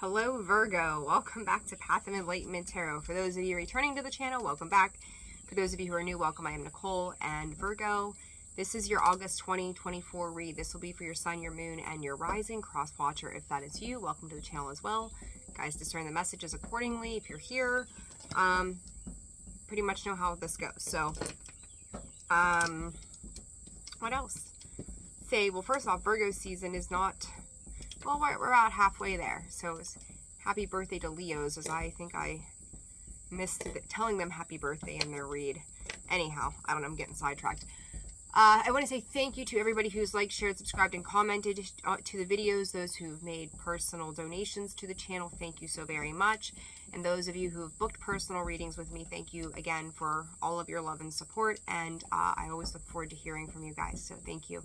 Hello Virgo, welcome back to Path of Enlightenment Tarot. For those of you returning to the channel, welcome back. For those of you who are new, welcome. I am Nicole, and Virgo, this is your August 2024 read. This will be for your sun, your moon, and your rising cross watcher. If that is you, welcome to the channel as well. Guys, discern the messages accordingly. If you're here, pretty much know how this goes. So, what else? Well, first off, Virgo season is not... Well, we're about halfway there, so it's happy birthday to Leos, as I think I missed telling them happy birthday in their read. Anyhow, I don't know, I'm getting sidetracked. I want to say thank you to everybody who's liked, shared, subscribed, and commented to the videos. Those who've made personal donations to the channel, thank you so very much. And those of you who have booked personal readings with me, thank you again for all of your love and support. And I always look forward to hearing from you guys, so thank you.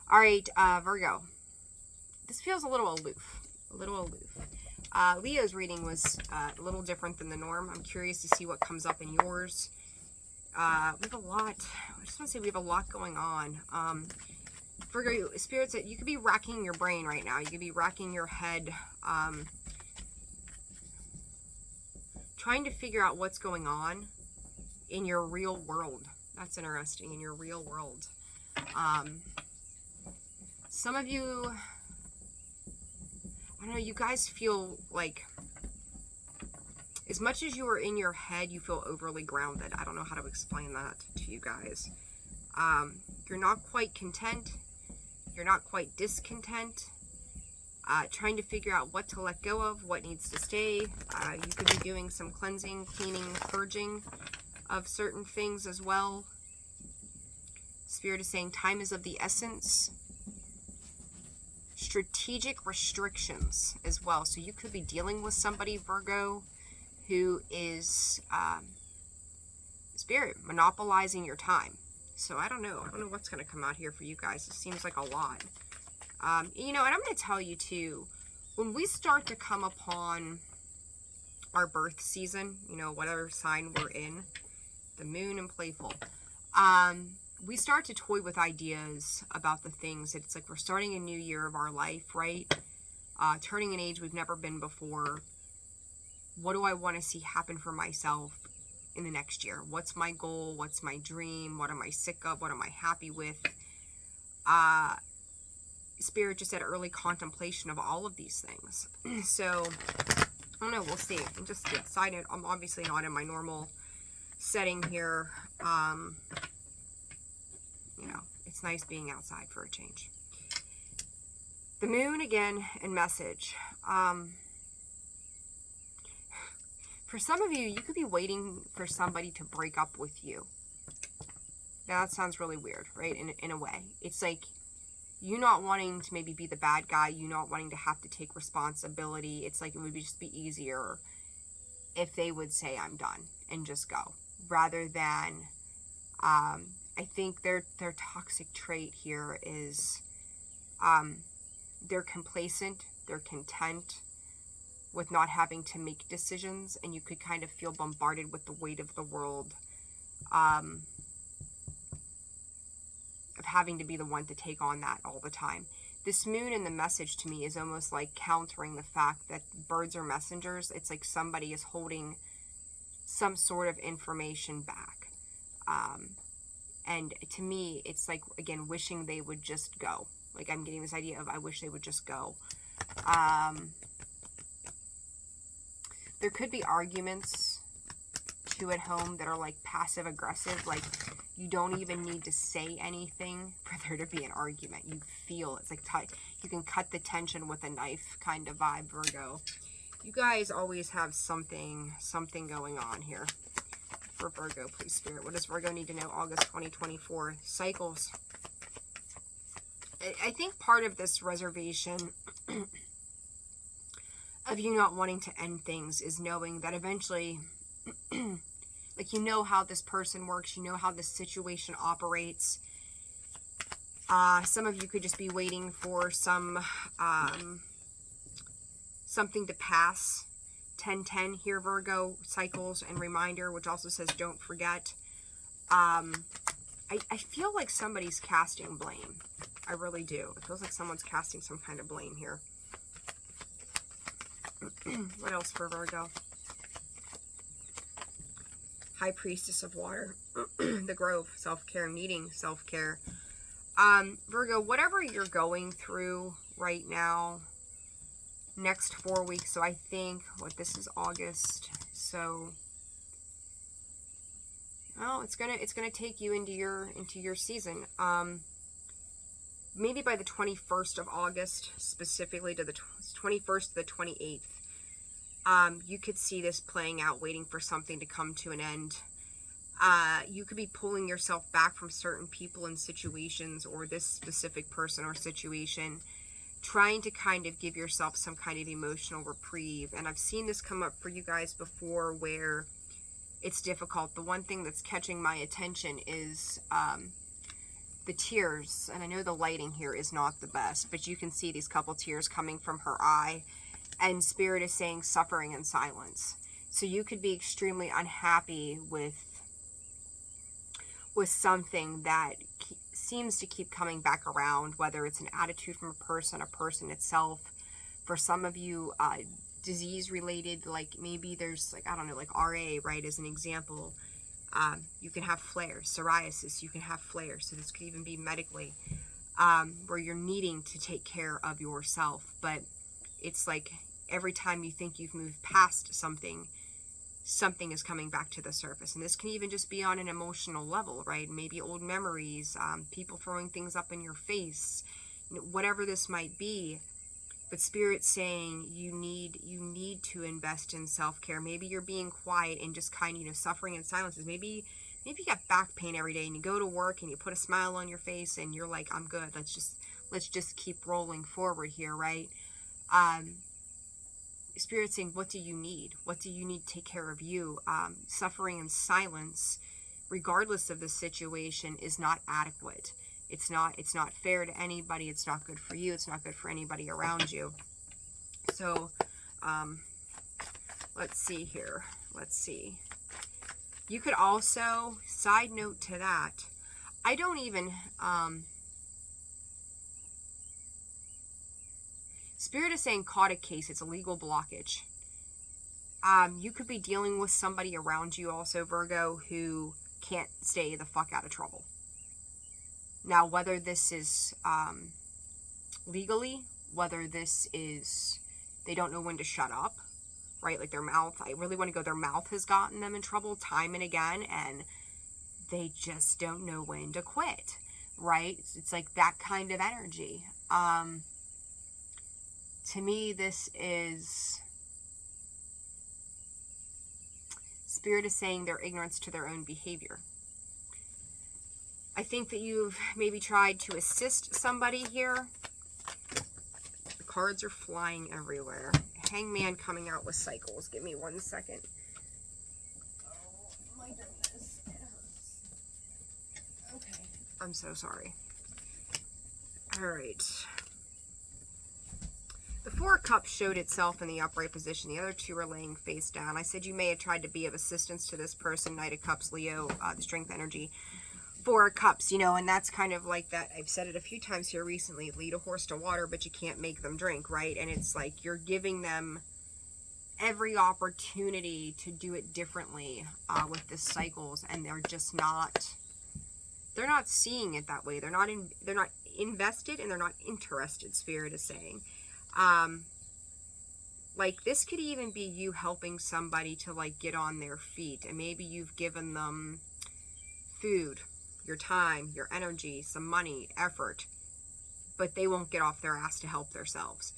All right, Virgo. This feels a little aloof, Leo's reading was a little different than the norm. I'm curious to see what comes up in yours. We have a lot, I just want to say we have a lot going on. Virgo, spirits, you could be racking your brain right now. You could be racking your head, trying to figure out what's going on in your real world. That's interesting, in your real world. Some of you... I don't know, you guys feel like, as much as you are in your head, you feel overly grounded. I don't know how to explain that to you guys. You're not quite content. You're not quite discontent. Trying to figure out what to let go of, what needs to stay. You could be doing some cleansing, cleaning, purging of certain things as well. Spirit is saying time is of the essence. Strategic restrictions as well. So you could be dealing with somebody, Virgo, who is spirit monopolizing your time. So I don't know what's going to come out here for you guys. It seems like a lot. You know, and I'm going to tell you too, when we start to come upon our birth season, you know, whatever sign we're in, the moon and playful, we start to toy with ideas about the things. It's like we're starting a new year of our life, right? Turning an age we've never been before. What do I want to see happen for myself in the next year? What's my goal? What's my dream? What am I sick of? What am I happy with? Spirit just said early contemplation of all of these things. So, I don't know. We'll see. And just side note, I'm obviously not in my normal setting here. You know, it's nice being outside for a change. The moon again and message. For some of you, you could be waiting for somebody to break up with you. Now, that sounds really weird, right? In a way. It's like you not wanting to maybe be the bad guy, you not wanting to have to take responsibility. It's like it would just be easier if they would say, I'm done, and just go. Rather than... I think their toxic trait here is they're complacent, they're content with not having to make decisions, and you could kind of feel bombarded with the weight of the world of having to be the one to take on that all the time. This moon in the message to me is almost like countering the fact that birds are messengers. It's like somebody is holding some sort of information back. And to me, it's like, again, wishing they would just go. Like, I'm getting this idea of, I wish they would just go. There could be arguments, too, at home that are, like, passive-aggressive. Like, you don't even need to say anything for there to be an argument. You feel it's like you can cut the tension with a knife kind of vibe, Virgo. You guys always have something going on here. For Virgo, please, Spirit. What does Virgo need to know? August 2024. Cycles. I think part of this reservation of you not wanting to end things is knowing that eventually, like, you know how this person works, you know how this situation operates. Some of you could just be waiting for something to pass. 10-10 here, Virgo, cycles and reminder, which also says don't forget. I feel like somebody's casting blame. I really do. It feels like someone's casting some kind of blame here. What else for Virgo? High Priestess of Water. The Grove. Self-care. Needing self-care. Virgo, whatever you're going through right now, next 4 weeks, so I think, this is August, so, well, it's gonna take you into your season. Maybe by the 21st of August, specifically to the 21st to the 28th, you could see this playing out, waiting for something to come to an end. You could be pulling yourself back from certain people and situations, or this specific person or situation, trying to kind of give yourself some kind of emotional reprieve. And I've seen this come up for you guys before where it's difficult. The one thing that's catching my attention is the tears. And I know the lighting here is not the best, but you can see these couple tears coming from her eye. And Spirit is saying suffering in silence. So you could be extremely unhappy with something that seems to keep coming back around, whether it's an attitude from a person itself. For some of you, disease related, like maybe there's like, I don't know, like RA, right, as an example. You can have flares, psoriasis, you can have flares. So this could even be medically, where you're needing to take care of yourself. But it's like every time you think you've moved past something is coming back to the surface. And this can even just be on an emotional level, right? Maybe old memories, people throwing things up in your face, whatever this might be. But Spirit's saying you need to invest in self-care. Maybe you're being quiet and just kind of, suffering in silence. Maybe you got back pain every day and you go to work and you put a smile on your face and you're like, I'm good. Let's just keep rolling forward here, right? Spirit's saying, what do you need? What do you need to take care of you? Suffering in silence, regardless of the situation, is not adequate. It's not fair to anybody. It's not good for you. It's not good for anybody around you. So, let's see here. Let's see. You could also, side note to that, I don't even, Spirit is saying caught a case. It's a legal blockage. You could be dealing with somebody around you also, Virgo, who can't stay the fuck out of trouble. Now, whether this is legally, whether this is they don't know when to shut up, right? Like their mouth, I really want to go, their mouth has gotten them in trouble time and again, and they just don't know when to quit, right? It's like that kind of energy. To me, this is Spirit is saying their ignorance to their own behavior. I think that you've maybe tried to assist somebody here. The cards are flying everywhere. Hangman coming out with cycles. Give me 1 second. Oh my goodness. It hurts. Okay. I'm so sorry. All right. The Four of Cups showed itself in the upright position. The other two are laying face down. I said you may have tried to be of assistance to this person. Knight of Cups, Leo, the strength energy. Four of Cups, and that's kind of like that. I've said it a few times here recently. Lead a horse to water, but you can't make them drink, right? And it's like you're giving them every opportunity to do it differently with the cycles, and they're just not. They're not seeing it that way. They're not invested, and they're not interested. Spirit is saying. Like this could even be you helping somebody to like get on their feet, and maybe you've given them food, your time, your energy, some money, effort, but they won't get off their ass to help themselves.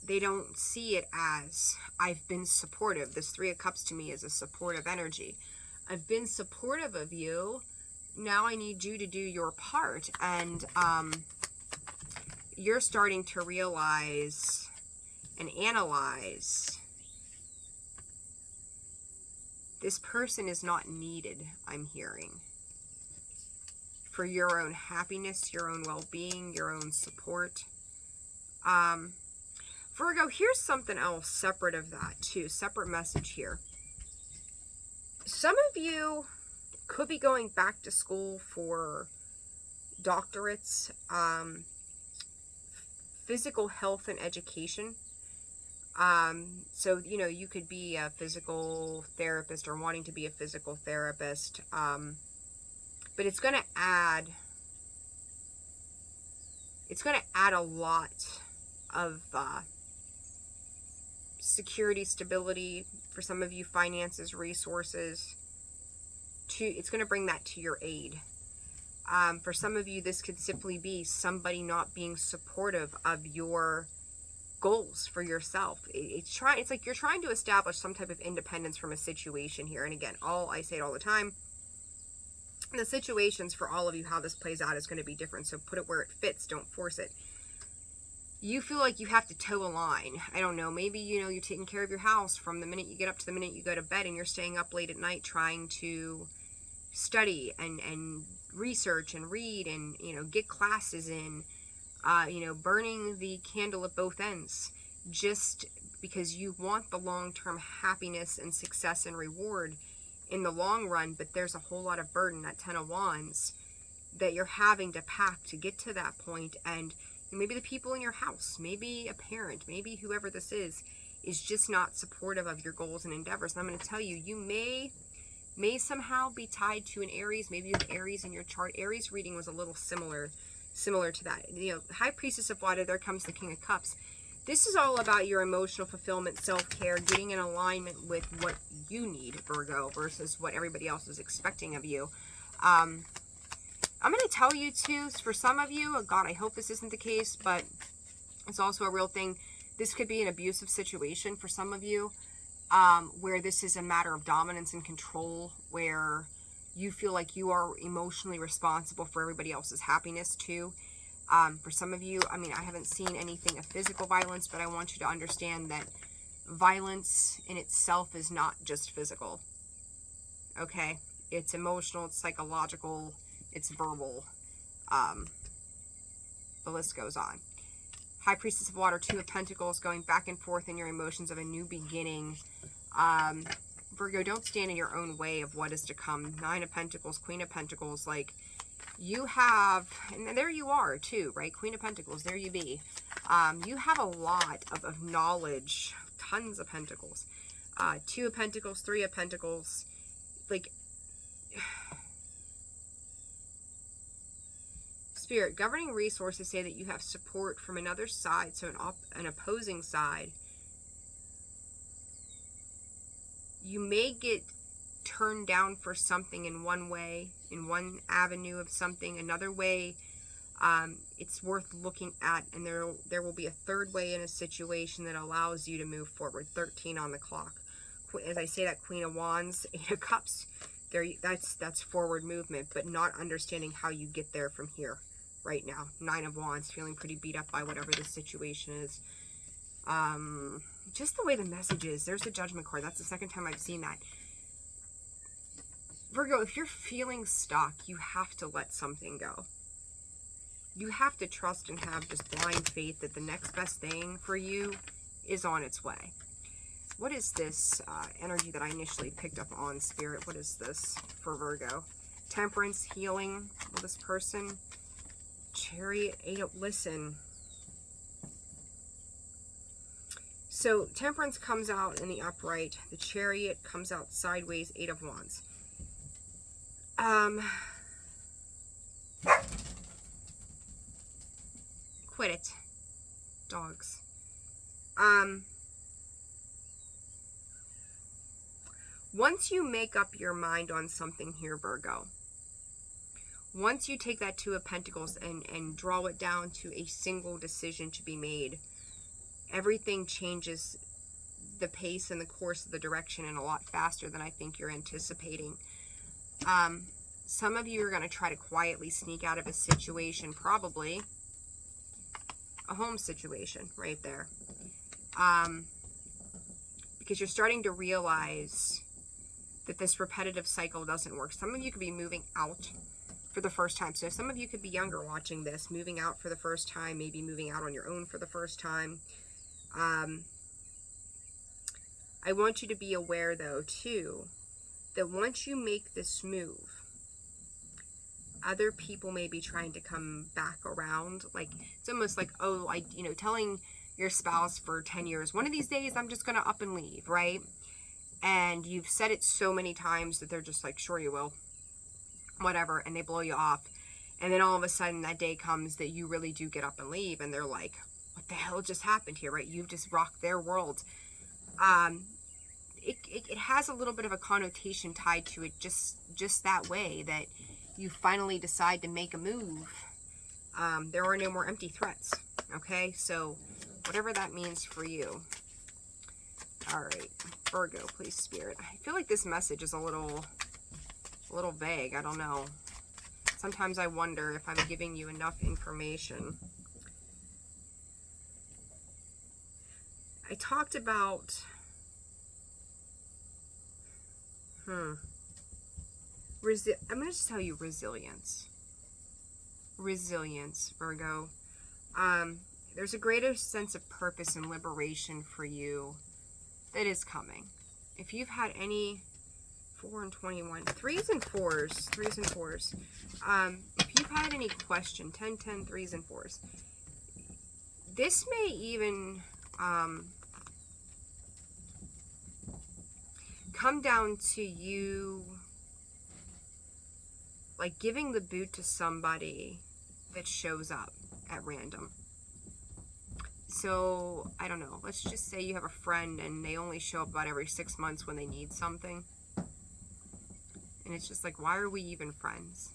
They don't see it as I've been supportive. This Three of Cups to me is a supportive energy. I've been supportive of you. Now I need you to do your part. And you're starting to realize and analyze this person is not needed, I'm hearing, for your own happiness, your own well-being, your own support. Virgo, here's something else separate of that too, separate message here. Some of you could be going back to school for doctorates, physical health and education. So, you know, you could be a physical therapist or wanting to be a physical therapist. But it's going to add a lot of security, stability, for some of you, finances, resources. It's going to bring that to your aid. For some of you, this could simply be somebody not being supportive of your goals for yourself. It's like you're trying to establish some type of independence from a situation here. And again, I say it all the time, the situations for all of you, how this plays out is going to be different. So put it where it fits. Don't force it. You feel like you have to toe a line. I don't know. Maybe, you know, you're taking care of your house from the minute you get up to the minute you go to bed, and you're staying up late at night trying to study and research and read and, you know, get classes in, you know, burning the candle at both ends just because you want the long-term happiness and success and reward in the long run. But there's a whole lot of burden, that 10 of Wands, that you're having to pack to get to that point. And maybe the people in your house, maybe a parent, maybe whoever this is just not supportive of your goals and endeavors. And I'm going to tell you, you may somehow be tied to an Aries. Maybe you have Aries in your chart. Aries reading was a little similar to that. You know, High Priestess of Water, there comes the King of Cups. This is all about your emotional fulfillment, self-care, getting in alignment with what you need, Virgo, versus what everybody else is expecting of you. I'm going to tell you too, for some of you, oh God, I hope this isn't the case, but it's also a real thing. This could be an abusive situation for some of you, where this is a matter of dominance and control, where you feel like you are emotionally responsible for everybody else's happiness too. For some of you, I mean, I haven't seen anything of physical violence, but I want you to understand that violence in itself is not just physical. Okay? It's emotional, it's psychological, it's verbal. The list goes on. High Priestess of Water, Two of Pentacles, going back and forth in your emotions of a new beginning. Virgo, don't stand in your own way of what is to come. Nine of Pentacles, Queen of Pentacles, like you have, and there you are too, right? Queen of Pentacles, there you be. You have a lot of knowledge, tons of Pentacles. Two of Pentacles, Three of Pentacles, like Spirit, governing resources say that you have support from another side, so an opposing side. You may get turned down for something in one way, in one avenue of something. Another way, it's worth looking at, and there will be a third way in a situation that allows you to move forward. 13 on the clock. As I say that, Queen of Wands, Eight of Cups, there, that's forward movement, but not understanding how you get there from here right now. Nine of Wands, feeling pretty beat up by whatever the situation is. Just the way the message is. There's the Judgment card. That's the second time I've seen that. Virgo, if you're feeling stuck, you have to let something go. You have to trust and have just blind faith that the next best thing for you is on its way. What is this energy that I initially picked up on, Spirit? What is this for Virgo? Temperance, healing. Well, this person, Chariot, listen. So Temperance comes out in the upright. The Chariot comes out sideways. Eight of Wands. Quit it, dogs. Once you make up your mind on something here, Virgo, once you take that Two of Pentacles and draw it down to a single decision to be made, everything changes the pace and the course of the direction and a lot faster than I think you're anticipating. Some of you are going to try to quietly sneak out of a situation, probably a home situation right there. Because you're starting to realize that this repetitive cycle doesn't work. Some of you could be moving out for the first time. So some of you could be younger watching this, moving out for the first time, maybe moving out on your own for the first time. I want you to be aware, though, too, that once you make this move, other people may be trying to come back around. Like, it's almost like, oh, telling your spouse for 10 years, one of these days I'm just going to up and leave, right? And you've said it so many times that they're just like, sure you will, whatever, and they blow you off. And then all of a sudden that day comes that you really do get up and leave, and they're like, what the hell just happened here, right? You've just rocked their world. It has a little bit of a connotation tied to it just that way, that you finally decide to make a move. There are no more empty threats, okay? So whatever that means for you. All right, Virgo, please, Spirit. I feel like this message is a little vague. I don't know. Sometimes I wonder if I'm giving you enough information. I talked about, I'm going to just tell you resilience. Resilience, Virgo. There's a greater sense of purpose and liberation for you that is coming. If you've had any 4 and 21, 3s and 4s. If you've had any question, 10, 10, 3s and 4s, this may even come down to you like giving the boot to somebody that shows up at random. So, I don't know, let's just say you have a friend and they only show up about every 6 months when they need something. And it's just like, why are we even friends?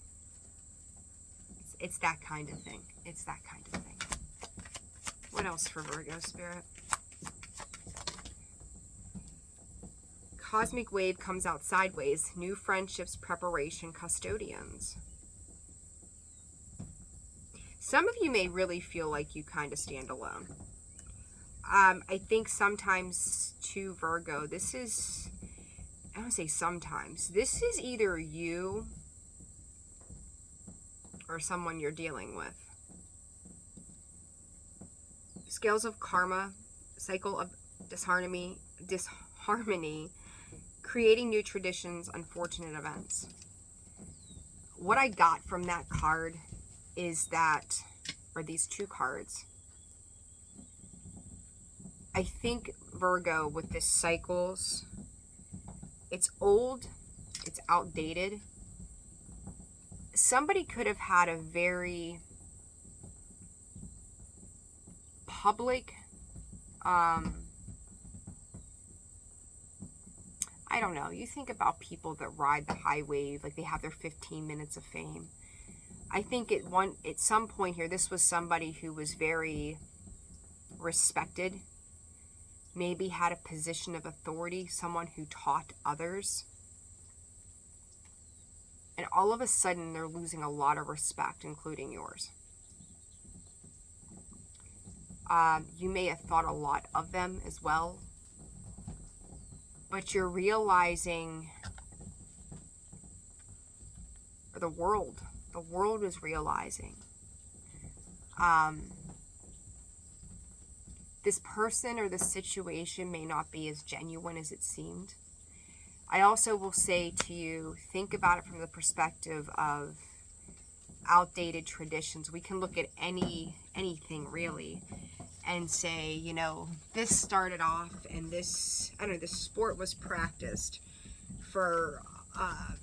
It's that kind of thing. It's that kind of thing. What else for Virgo, Spirit? Cosmic wave comes out sideways. New friendships, preparation, custodians. Some of you may really feel like you kind of stand alone. I think sometimes too, Virgo, this is, I don't say sometimes, this is either you or someone you're dealing with. Scales of karma, cycle of disharmony, creating new traditions, unfortunate events. What I got from that card is that, or these two cards, I think, Virgo, with this cycles, it's old, it's outdated. Somebody could have had a very public, I don't know, you think about people that ride the high wave, like they have their 15 minutes of fame. I think at some point here, this was somebody who was very respected, maybe had a position of authority, someone who taught others. And all of a sudden, they're losing a lot of respect, including yours. You may have thought a lot of them as well, but you're realizing, or the world is realizing, this person or this situation may not be as genuine as it seemed. I also will say to you, think about it from the perspective of outdated traditions. We can look at anything really and say, you know, this started off and this, I don't know, this sport was practiced for,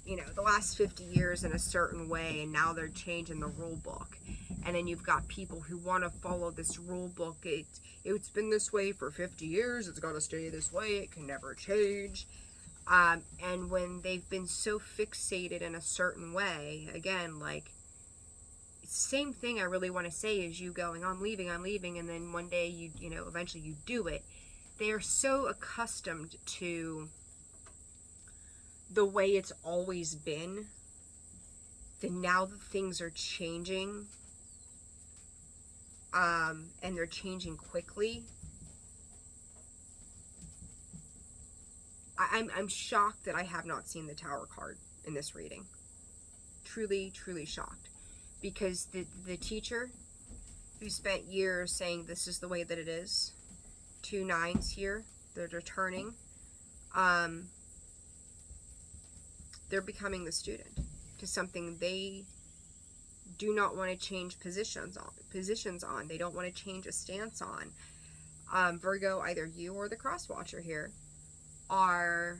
you know, the last 50 years in a certain way, and now they're changing the rule book. And then you've got people who want to follow this rule book. It's been this way for 50 years. It's got to stay this way. It can never change. And when they've been so fixated in a certain way, again, like, same thing I really want to say is you going, I'm leaving, and then one day you know, eventually you do it. They are so accustomed to the way it's always been that now that things are changing, and they're changing quickly, I'm shocked that I have not seen the Tower card in this reading. Truly, truly shocked. Because the teacher who spent years saying this is the way that it is, 2 9s here, they're returning, they're becoming the student to something they do not want to change positions on. They don't want to change a stance on. Virgo, either you or the cross watcher here are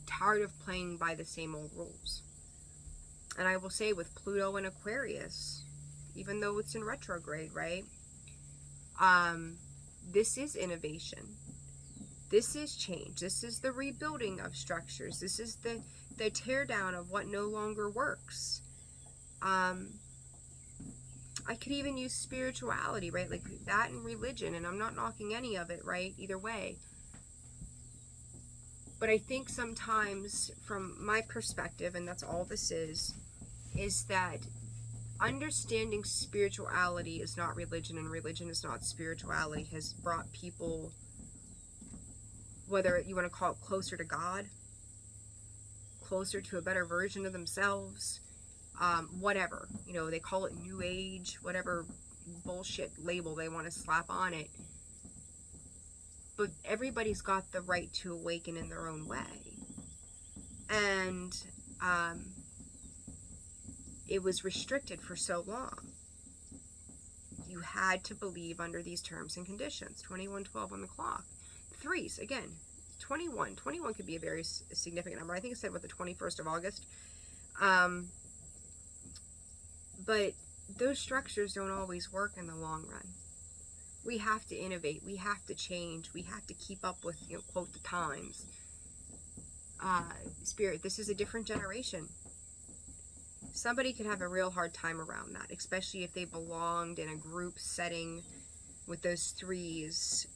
tired of playing by the same old rules. And I will say with Pluto and Aquarius, even though it's in retrograde, right? This is innovation. This is change. This is the rebuilding of structures. This is the tear down of what no longer works. I could even use spirituality, right? Like that and religion, and I'm not knocking any of it, right? Either way. But I think sometimes from my perspective, and that's all this is that understanding spirituality is not religion and religion is not spirituality has brought people, whether you want to call it closer to God, closer to a better version of themselves, whatever, you know, they call it new age, whatever bullshit label they want to slap on it. But everybody's got the right to awaken in their own way. And it was restricted for so long. You had to believe under these terms and conditions. 2112 on the clock. Threes, again, 21. 21 could be a very significant number. I think it said, what, the 21st of August? But those structures don't always work in the long run. We have to innovate. We have to change. We have to keep up with, you know, quote, the times. Spirit, this is a different generation. Somebody could have a real hard time around that, especially if they belonged in a group setting with those threes,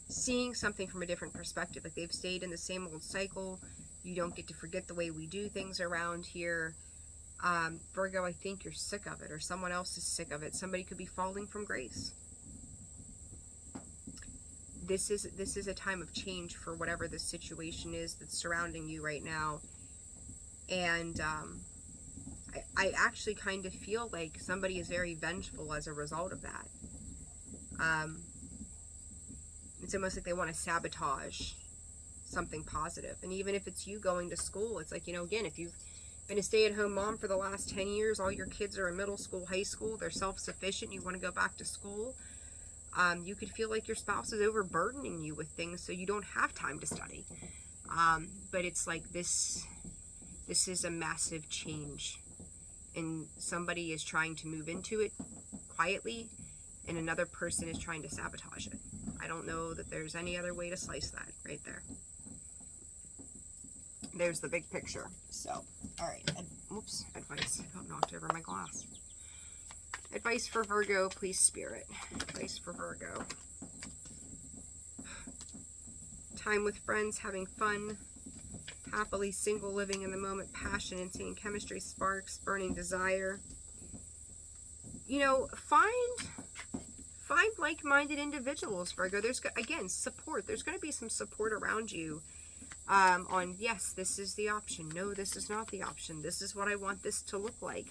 seeing something from a different perspective. Like they've stayed in the same old cycle. You don't get to forget the way we do things around here. Virgo, I think you're sick of it, or someone else is sick of it. Somebody could be falling from grace. This is a time of change for whatever the situation is that's surrounding you right now. And I actually kind of feel like somebody is very vengeful as a result of that. It's almost like they want to sabotage something positive. And even if it's you going to school, it's like, you know, again, if you've been a stay-at-home mom for the last 10 years, all your kids are in middle school, high school, they're self-sufficient, you want to go back to school, you could feel like your spouse is overburdening you with things so you don't have time to study. But it's like this is a massive change, and somebody is trying to move into it quietly, and another person is trying to sabotage it. I don't know that there's any other way to slice that right there. There's the big picture. So, all right. Oops, advice. I knocked over my glass. Advice for Virgo, please, Spirit. Advice for Virgo. Time with friends, having fun. Happily single, living in the moment, passion, insane chemistry, sparks, burning desire. You know, find like-minded individuals, Virgo. There's, again, support. There's going to be some support around you. On, yes, this is the option. No, this is not the option. This is what I want this to look like.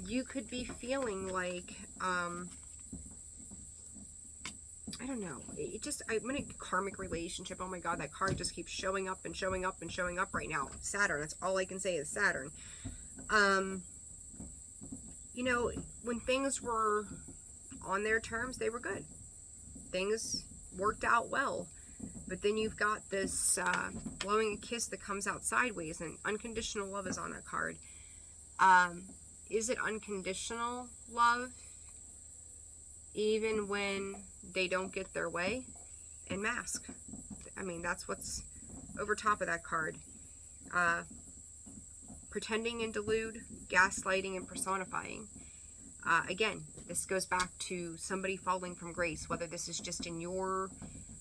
You could be feeling like, I don't know. I'm in a karmic relationship. Oh my God, that card just keeps showing up and showing up and showing up right now. Saturn. That's all I can say is Saturn. You know, when things were on their terms, they were good. Things worked out well. But then you've got this blowing a kiss that comes out sideways, and unconditional love is on that card. Is it unconditional love even when they don't get their way? And mask. I mean, that's what's over top of that card. Pretending and delude, gaslighting and personifying. Again, this goes back to somebody falling from grace, whether this is just in your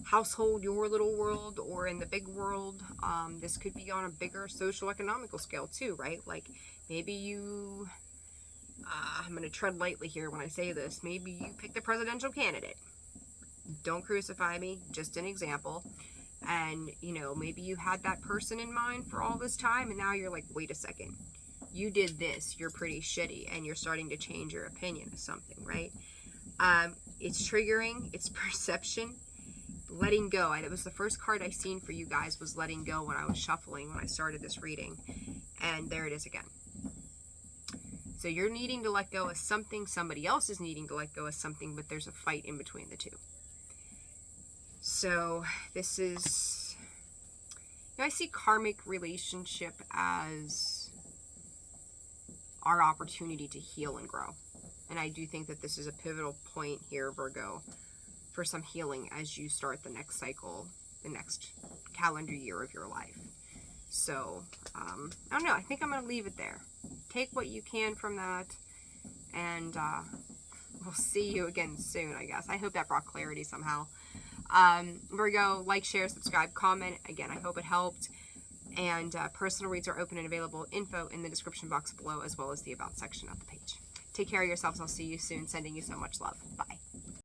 household, your little world, or in the big world. This could be on a bigger social economical scale too, right? Like maybe you, I'm going to tread lightly here when I say this, maybe you pick the presidential candidate. Don't crucify me, just an example. And, you know, maybe you had that person in mind for all this time, and now you're like, wait a second, you did this, you're pretty shitty, and you're starting to change your opinion of something, right? It's triggering, it's perception. Letting go. That was the first card I seen for you guys, was letting go, when I was shuffling when I started this reading. And there it is again. So you're needing to let go of something, somebody else is needing to let go of something, but there's a fight in between the two. So this is, I see karmic relationship as our opportunity to heal and grow. And I do think that this is a pivotal point here, Virgo, for some healing as you start the next cycle, the next calendar year of your life. So, I don't know. I think I'm going to leave it there. Take what you can from that, and we'll see you again soon, I guess. I hope that brought clarity somehow. Virgo, like, share, subscribe, comment. Again, I hope it helped. And personal reads are open and available. Info in the description box below, as well as the About section of the page. Take care of yourselves. I'll see you soon. Sending you so much love. Bye.